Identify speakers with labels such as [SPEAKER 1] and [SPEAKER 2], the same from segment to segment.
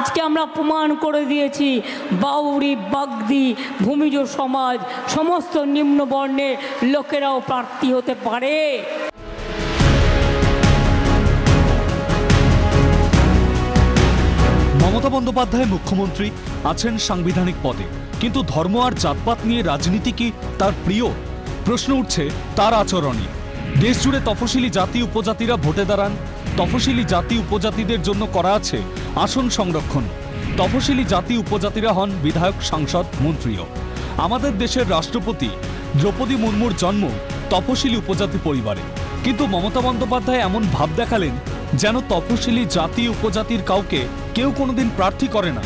[SPEAKER 1] আজকে আমরা প্রমাণ করে দিয়েছি বাউরি বাগদি ভূমিজ সমাজ সমস্ত নিম্ন বর্ণের লোকেরাও প্রার্থী হতে পারে।
[SPEAKER 2] মমতা বন্দ্যোপাধ্যায় মুখ্যমন্ত্রী আছেন সাংবিধানিক পদে, কিন্তু ধর্ম আর জাতপাত নিয়ে রাজনীতি কি তার প্রিয়? প্রশ্ন উঠছে তার আচরণে। দেশ জুড়ে তফসিলি জাতি উপজাতিরা ভোটে দাঁড়ান। তফসিলি জাতি উপজাতিদের জন্য করা আছে আসন সংরক্ষণ। তফসিলি জাতি উপজাতিরা হন বিধায়ক, সাংসদ, মন্ত্রীও। আমাদের দেশের রাষ্ট্রপতি দ্রৌপদী মুর্মুর জন্ম তফসিলি উপজাতি পরিবারে, কিন্তু মমতা বন্দ্যোপাধ্যায় এমন ভাব দেখালেন যেন তফসিলি জাতি উপজাতির কাউকে কেউ কোনোদিন প্রার্থী করে না।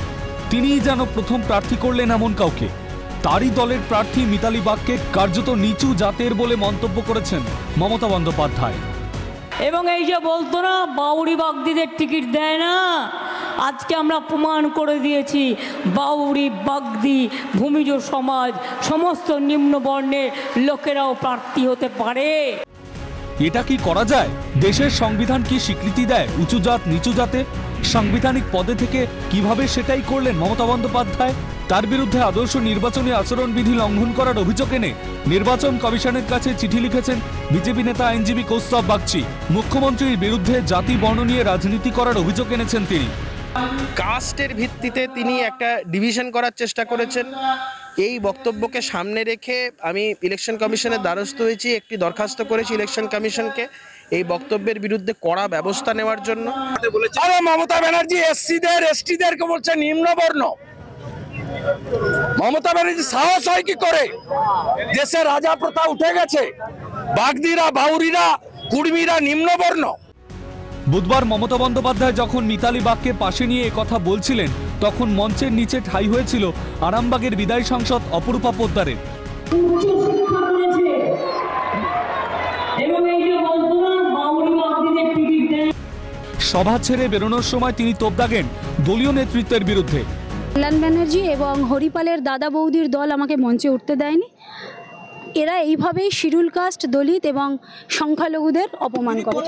[SPEAKER 2] তিনিই যেন প্রথম প্রার্থী করলেন এমন কাউকে। তারই দলের প্রার্থী মিতালি বাগকে কার্যত নিচু জাতের বলে মন্তব্য করেছেন মমতা বন্দ্যোপাধ্যায়।
[SPEAKER 1] এবং এই যে বলতো না বাউরি বাগদিদের টিকিট দেয় না, আজকে আমরা প্রমাণ করে দিয়েছি বাউরি বাগদি ভূমিজ সমাজ সমস্ত নিম্ন বর্ণের লোকেরাও প্রার্থী হতে পারে।
[SPEAKER 2] এটা কি করা যায়? দেশের সংবিধান কি স্বীকৃতি দেয় উঁচু জাত নিচু জাতে? সাংবিধানিক পদে থেকে কিভাবে সেটাই করলেন মমতা বন্দ্যোপাধ্যায়? তার বিরুদ্ধে আদর্শ নির্বাচনী আচরণবিধি লঙ্ঘন করার অভিযোগ এনে নির্বাচন কমিশনের কাছে চিঠি লিখেছেন বিজেপি নেতা আইনজীবী কৌস্তব বাগচি। মুখ্যমন্ত্রীর বিরুদ্ধে জাতি বর্ণ নিয়ে রাজনীতি করার অভিযোগ এনেছেন তিনি।
[SPEAKER 3] কাস্টের ভিত্তিতে তিনি একটা ডিভিশন করার চেষ্টা করেছেন। এই বক্তব্যকে সামনে রেখে আমি ইলেকশন কমিশনের দ্বারস্থ হয়েছি, একটি দরখাস্ত করেছি ইলেকশন কমিশনকে এই বক্তব্যের বিরুদ্ধে কড়া ব্যবস্থা নেওয়ার জন্য।
[SPEAKER 4] আরে মমতা ব্যানার্জি এসসিদের এসটিদেরকে বলছে নিম্নবর্ণ। মমতা ব্যানার্জি সাহস হয় কি করে? দেশে রাজা প্রথা উঠে গেছে, বাগদিরা বাউরিরা কুর্মীরা নিম্নবর্ণ।
[SPEAKER 2] বুধবার মমতা বন্দ্যোপাধ্যায় যখন মিতালি বাগকে পাশে নিয়ে একথা বলছিলেন, তখন মঞ্চের নিচে ঠাঁই হয়েছিল আরামবাগের বিদায়ী সাংসদ অপরূপা পোদ্দারের। সভা ছেড়ে বেরোনোর সময় তিনি তোপ দাগেন দলীয় নেতৃত্বের বিরুদ্ধে।
[SPEAKER 5] কল্যাণ ব্যানার্জি এবং হরিপালের দাদা বৌদির দল আমাকে মঞ্চে উঠতে দেয়নি। এরা এইভাবেই শিডিউল কাস্ট, দলিত এবং সংখ্যালঘুদের অপমান করে।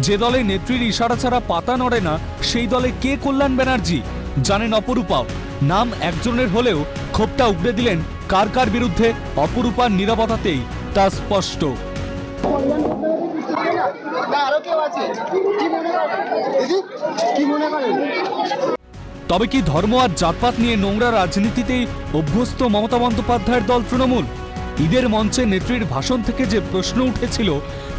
[SPEAKER 2] যে দলে নেত্রীর ইশারা ছাড়া পাতা নড়ে না, সেই দলে কে কল্যাণ ব্যানার্জি জানেন অপরূপাও। নাম একজনের হলেও ক্ষোভটা উগড়ে দিলেন কার কার বিরুদ্ধে অপরূপার নীরবতাতেই তা স্পষ্ট। তবে কি ধর্ম আর জাতপাত নিয়ে নোংরা রাজনীতিতেই অভ্যস্ত মমতা বন্দ্যোপাধ্যায়ের দল তৃণমূল? ঈদের মঞ্চে নেত্রীর ভাষণ থেকে যে প্রশ্ন উঠেছিল,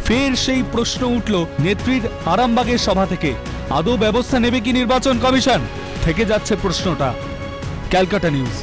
[SPEAKER 2] ফের সেই প্রশ্ন উঠল নেত্রীর আরামবাগের সভা থেকে। আদৌ ব্যবস্থা নেবে কি নির্বাচন কমিশন? থেকে যাচ্ছে প্রশ্নটা। ক্যালকাটা নিউজ।